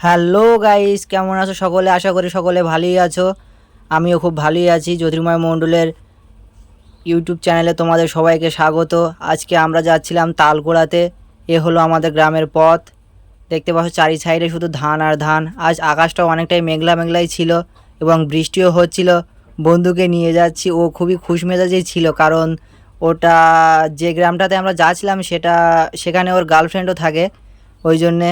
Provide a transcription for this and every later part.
Hello guys, কেমন আছো সকলে? আশা করি সকলে ভালোই আছো। আমিও খুব ভালোই আছি। জ্যোতির্ময় মণ্ডলের ইউটিউব চ্যানেলে তোমাদের সবাইকে স্বাগত। আজকে আমরা যাচ্ছিলাম তালগোড়াতে। এ হলো আমাদের গ্রামের পথ। দেখতে পাচ্ছ চারি সাইডে শুধু ধান আর ধান। আজ আকাশটা অনেকটাই মেঘলা মেঘলাই ছিল এবং বৃষ্টিও হচ্ছিল। বন্ধুকে নিয়ে যাচ্ছি, ও খুবই খুশমেজাজেই ছিল, কারণ ওটা যে গ্রামটাতে আমরা যাচ্ছিলাম সেখানে ওর গার্লফ্রেন্ডও থাকে। ওই জন্যে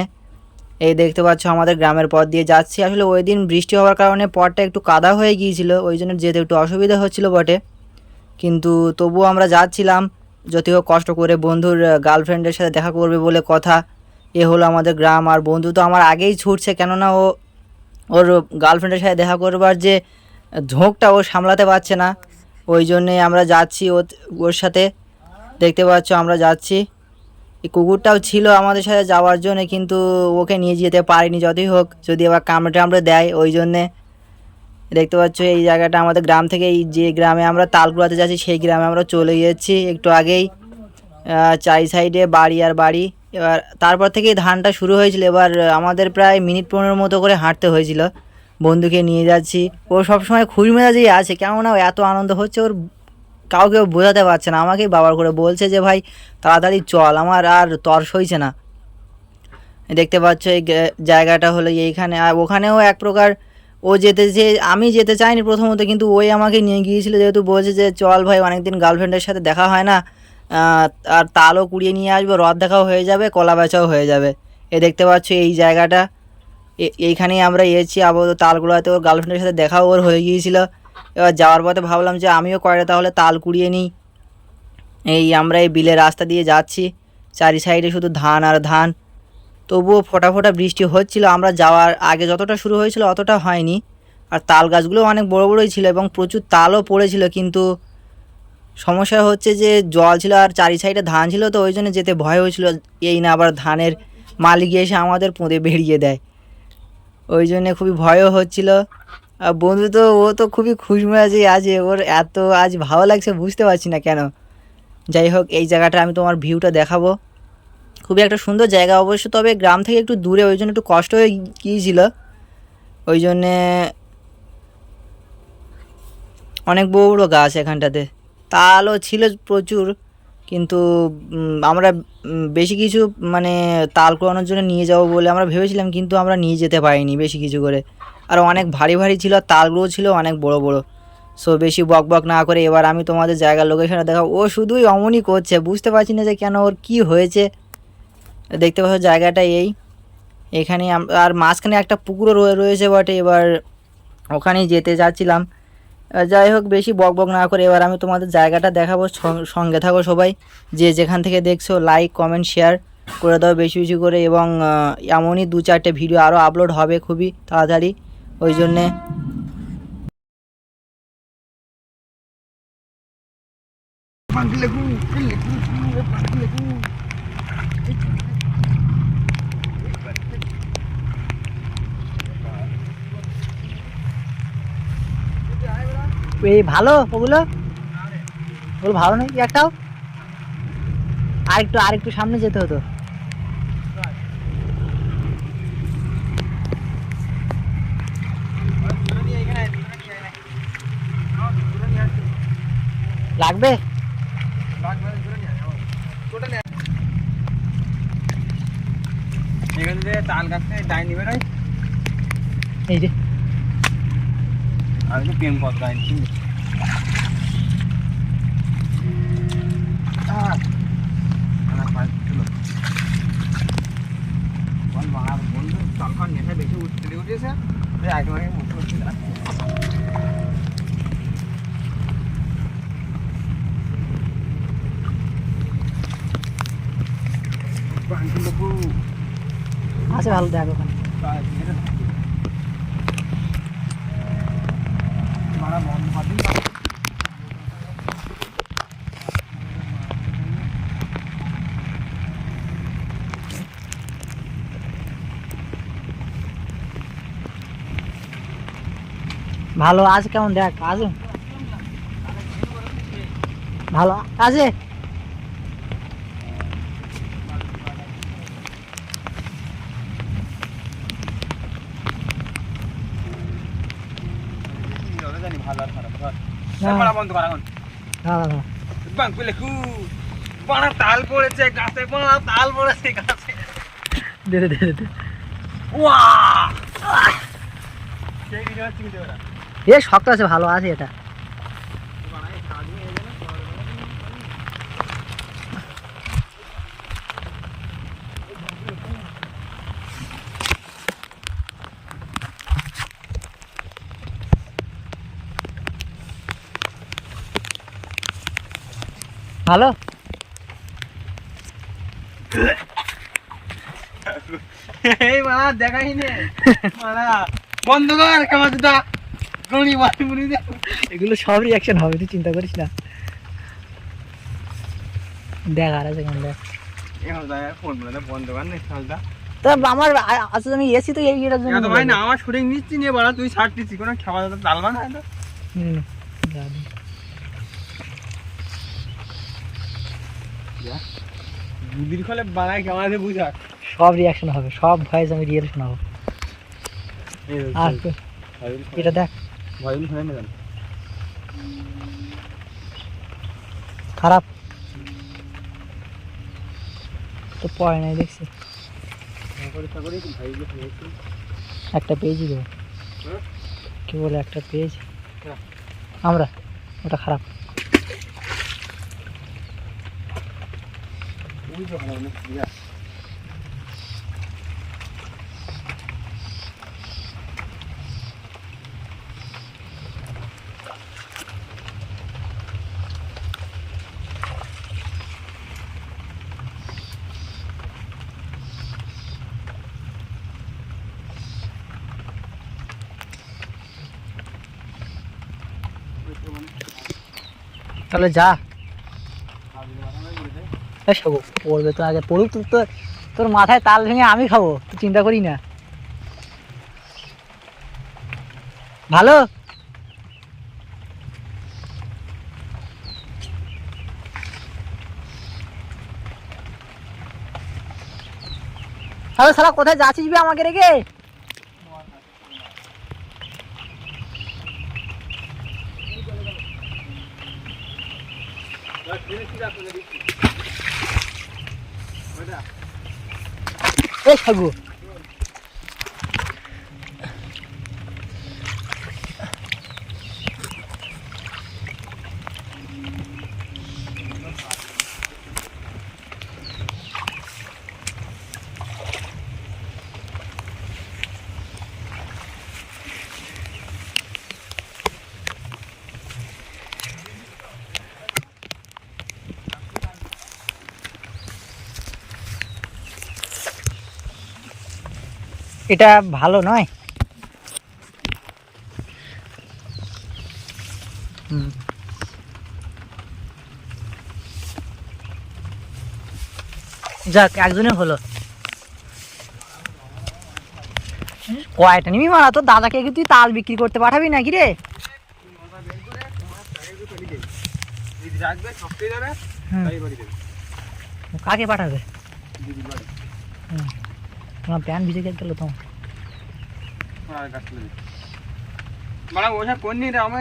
এই দেখতে পাচ্ছ আমাদের গ্রামের পথ দিয়ে যাচ্ছি। আসলে ওই দিন বৃষ্টি হওয়ার কারণে পথটা একটু কাদা হয়ে গিয়েছিল, ওই জন্য যেতে একটু অসুবিধা হচ্ছিল বটে, কিন্তু তবুও আমরা যাচ্ছিলাম। যদিও কষ্ট করে, বন্ধুর গার্লফ্রেন্ডের সাথে দেখা করবে বলে কথা। এ হলো আমাদের গ্রাম। আর বন্ধু তো আমার আগেই ছুটছে, কেননা ওর গার্লফ্রেন্ডের সাথে দেখা করবার যে ঝোঁকটা ও সামলাতে পারছে না। ওই জন্যে আমরা যাচ্ছি ওর সাথে। দেখতে পাচ্ছ আমরা যাচ্ছি। এই কুকুরটাও ছিল আমাদের সাথে যাওয়ার জন্য, কিন্তু ওকে নিয়ে যেতে পারিনি। যতই হোক, যদি আবার কামড়ে টামড়ে দেয়, ওই জন্যে। দেখতে পাচ্ছ এই জায়গাটা আমাদের গ্রাম থেকে, এই যে গ্রামে আমরা তালগুড়াতে যাচ্ছি সেই গ্রামে আমরা চলে গিয়েছি একটু আগেই। চারি সাইডে বাড়ি আর বাড়ি। এবার তারপর থেকেই ধানটা শুরু হয়েছিল। এবার আমাদের প্রায় মিনিট 15 মতো করে হাঁটতে হয়েছিল। বন্ধুকে নিয়ে যাচ্ছি। ও সবসময় খুশি মেজাজেই আছে, কেননা এত আনন্দ হচ্ছে ওর, কাউকে বোঝাতে পারছে না। আমাকেই বাবার করে বলছে যে ভাই তাড়াতাড়ি চল, আমার আর তর সইছে না। দেখতে পাচ্ছ এই জায়গাটা হলো এইখানে। আর ওখানেও এক প্রকার ও আমি যেতে চাইনি প্রথমত, কিন্তু ওই আমাকে নিয়ে গিয়েছিল, যেহেতু বলছে যে চল ভাই, অনেকদিন গার্লফ্রেন্ডের সাথে দেখা হয় না। আর তালও কুড়িয়ে নিয়ে আসবো, রথ দেখাও হয়ে যাবে, কলা বেচাও হয়ে যাবে। দেখতে পাচ্ছ এই জায়গাটা, এইখানেই আমরা এসেছি আপাতত তালগুলোতে। ওর গার্লফ্রেন্ডের সাথে দেখাও ওর হয়ে গিয়েছিল। এবার যাওয়ার পথে ভাবলাম যে আমিও কয়টা তাহলে তাল কুড়িয়ে নিই। আমরা এই বিলের রাস্তা দিয়ে যাচ্ছি, চারি সাইডে শুধু ধান আর ধান। তবুও ফোঁটা ফোঁটা বৃষ্টি হচ্ছিল। আমরা যাওয়ার আগে যতটা শুরু হয়েছিল অতটা হয়নি। আর তাল গাছগুলো অনেক বড় বড়ই ছিল এবং প্রচুর তালও পড়েছিল, কিন্তু সমস্যা হচ্ছে যে জল ছিল আর চারি সাইডে ধান ছিল, তো ওই জন্য যেতে ভয় হয়েছিল। এই না আবার ধানের মালিক এসে আমাদের পুঁতে বেরিয়ে দেয়, ওই জন্যে খুবই ভয়ও হচ্ছিল। আর বন্ধু তো ও তো খুবই খুশমেজাজেই আছে, ওর এত আজ ভালো লাগছে বুঝতে পারছি না কেন। যাই হোক, এই জায়গাটা আমি তোমার ভিউটা দেখাবো। খুবই একটা সুন্দর জায়গা অবশ্য, তবে গ্রাম থেকে একটু দূরে, ওই জন্য একটু কষ্ট হয়ে গিয়েছিল। ওই জন্যে অনেক বড় বড় গাছ এখানটাতে, তালও ছিল প্রচুর, কিন্তু আমরা বেশি কিছু মানে তাল কুড়ানোর জন্য নিয়ে যাব বলে আমরা ভেবেছিলাম, কিন্তু আমরা নিয়ে যেতে পারিনি বেশি কিছু করে। আর অনেক ভারী ভারী ছিল, আর তালগুলো ছিল অনেক বড় বড়। সো বেশি বক বক না করে এবার আমি তোমাদের জায়গার লোকেশনটা দেখাবো। ও শুধুই অমনই করছে, বুঝতে পারছি না যে কেন, ওর কী হয়েছে। দেখতে পাচ্ছ জায়গাটা এখানে আর মাঝখানে একটা পুকুরও রয়েছে বটে। এবার ওখানেই যেতে যাচ্ছিলাম। যাই হোক, বেশি বক বক না করে এবার আমি তোমাদের জায়গাটা দেখাবো। সঙ্গে থাকো সবাই, যে যেখান থেকে দেখছো লাইক কমেন্ট শেয়ার করে দাও বেশি বেশি করে। এবং এমনই 2-4টে ভিডিও আরও আপলোড হবে খুবই তাড়াতাড়ি, ওই জন্যে। এই ভালো ওগুলো ওগুলো ভালো নয় একটাও। আরেকটু সামনে যেতে হতো। লাগবে তাল গাছটা ডাইন নিবে নয়, এই যে আমি তো প্রেম পথ ডাইন চিনি। বন্ধু তখন নেশা বেশি উঠেছে, আগে মুখে উঠছে না। আছে ভালো, দেখো ওখানে ভালো আছে। কেমন দেখ আছে ভালো আছে। হাজার খারাপ ধর না। বড়া বন্ধ কর এখন না না না বাং পেলে কু বড়া তাল পড়েছে গাছে বড়া তাল পড়েছে গাছে দে দে দে দে ওয়া সেই ভিডিও চিনতে পারা এ শক্ত আছে ভালো আছে এটা বড়া এই কাজু হয়ে গেল ভালো এই মারা দেখাই নে মারা বন্ধ কর কামাজটা গনি মারি মুনি দে এগুলো সব রিয়াকশন হবে তুই চিন্তা করিস না দেখ আর আছে দেখ এখন যায় ফোন বলে বন্ধ কর না শালটা তা আমার আচ্ছা আমি এসি তো এই এটার জন্য তো ভাই না আমার শুটিং নিচ্ছি নিয়ে বড়া তুই ছাড়তিস কোনো খাওয়া দাওয়া ডালবা না তো জানি বুদির খলে বানায় কেমন আছে বুঝা সব রিয়াকশন হবে সব ভয়েস আমি রিয়েল শোনাবো আর এটা দেখ ভয়ুল ফোনে নেবেন খারাপ তো পড়ে নাই দেখছি একটা পেজই দেবো কি বলে একটা পেজ আমরা ওটা খারাপ তাহলে যা সব পড়বে তো আগে পড়ুক তোর মাথায় তাল ভেঙে আমি খাবো তুই চিন্তা করি না ভালো তাহলে শালা কোথায় যাচ্ছিস বে আমাকে রেখে এই সাগু এটা ভালো নয় যাক একজনের হলো কয়টা নিবি মারা তোর দাদাকে কি তুই তাল বিক্রি করতে পাঠাবি নাকি রে কাকে পাঠাবে তোমার প্যান্ট ভিজে গেল তোমার মানে ওসব করনি রে আমি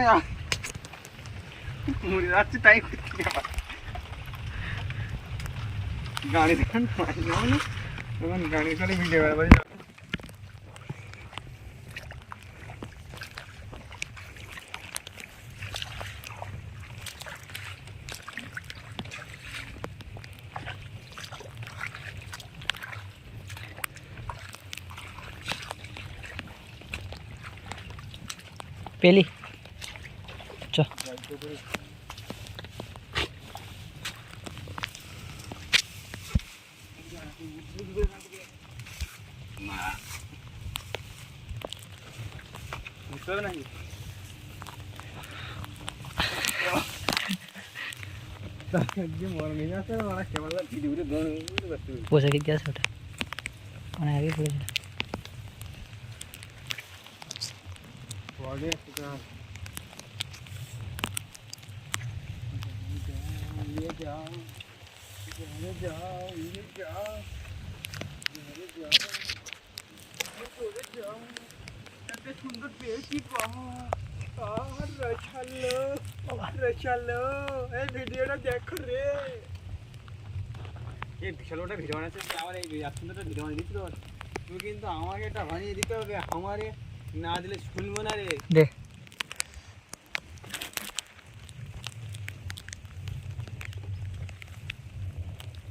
মরে যাচ্ছি তাই করছি গাড়ি দেখেন গাড়ি করে ভিডিও বেড়াবাড়ি পেলি চ নাকি পোষা কি আছে ওটা অনেক আগে পড়েছিল সুন্দর পেয়েছি চলো এই ভিডিওটা দেখো রে। এই বিশাল ওটা ভিডিও বানাচ্ছে, আমার এই সুন্দরটা ভিডিও বানিয়ে দিচ্ছিল। তুই কিন্তু আমাকে এটা বানিয়ে দিতে হবে, আমারে না দিলে শুনবো না রে। দে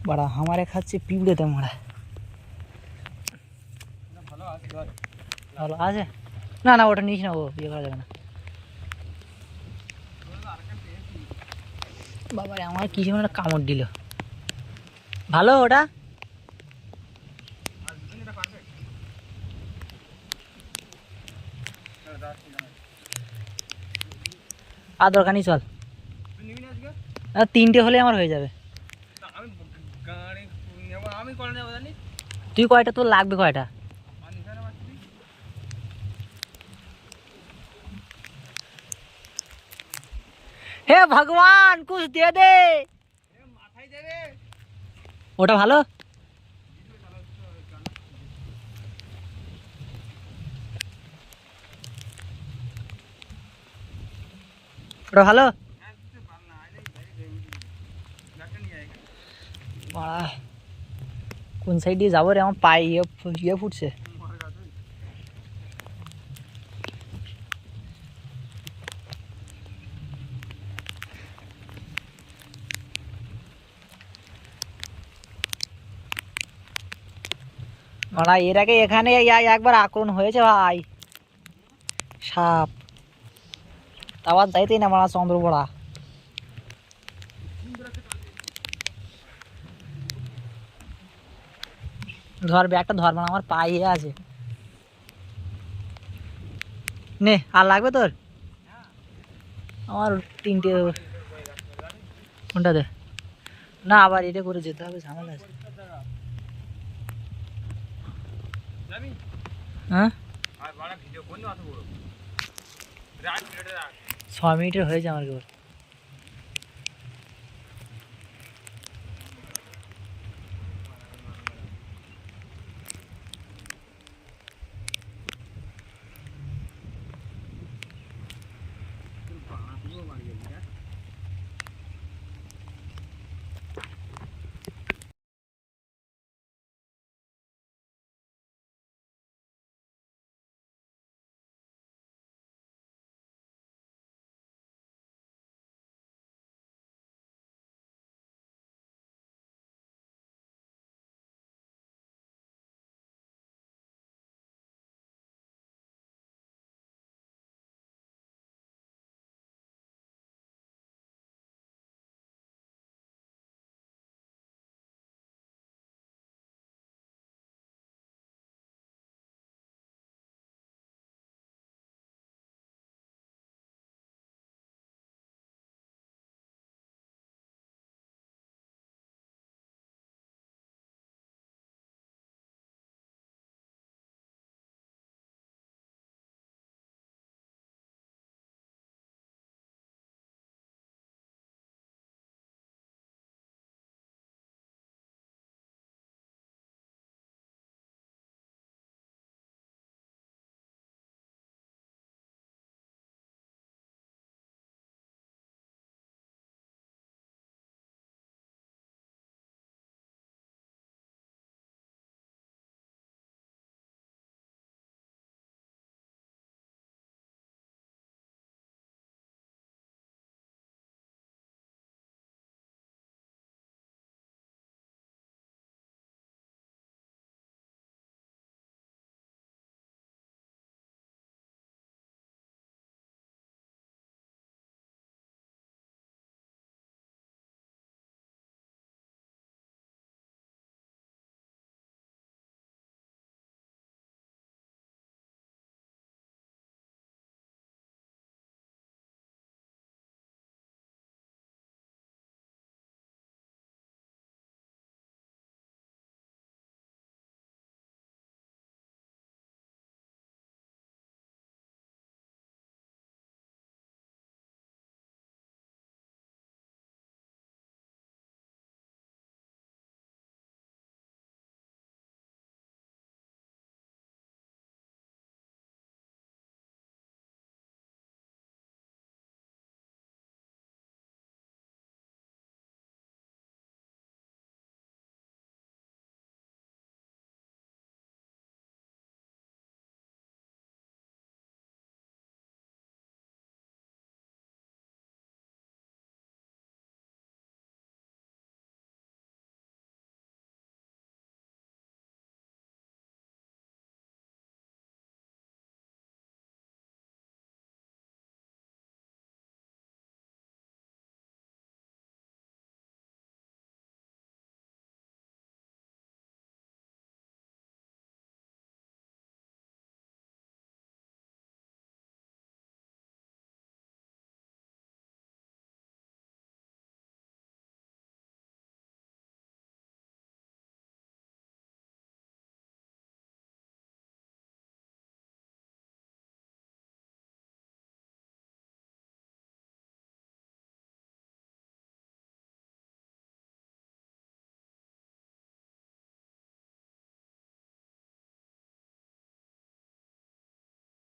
বাড়া আমারে খাচ্ছে পিঁপড়েতে মারা। ভালো আছে ধর। ভালো আছে? না না ওটা নিস না, ও ইয়ে করা যাবে না। বাবা আমার কিছু একটা কামড় দিল। ভালো ওটা? আর দরকার নেই, চল। আর 3টে হলে আমার হয়ে যাবে। আমি করে নেবো জানি। তুই কয়টা, তোর লাগবে কয়টা? হে ভগবান কুছ দে দে। মাথায় দেবে। ওটা ভালো? ওটা ভালো? বাড়া, কোন সাইড দিয়ে যাবো রে? আমার পায়ে ইয়ে ফুটছে। বাড়া এর আগে এখানে একবার আক্রমণ হয়েছে ভাই, সাপ। আবার যাইতেই না মারা চন্দ্রপড়া। ধর ব্যাগটা ধর, মানে আমার পায়ে আছে। নে আর লাগবে তোর? আমার 3টে। কোনটা দে? না আবার এটা করে যেতে হবে, ঝামেলা আছে। হ্যাঁ 6 মিনিটের হয়েছে আমার কেবল।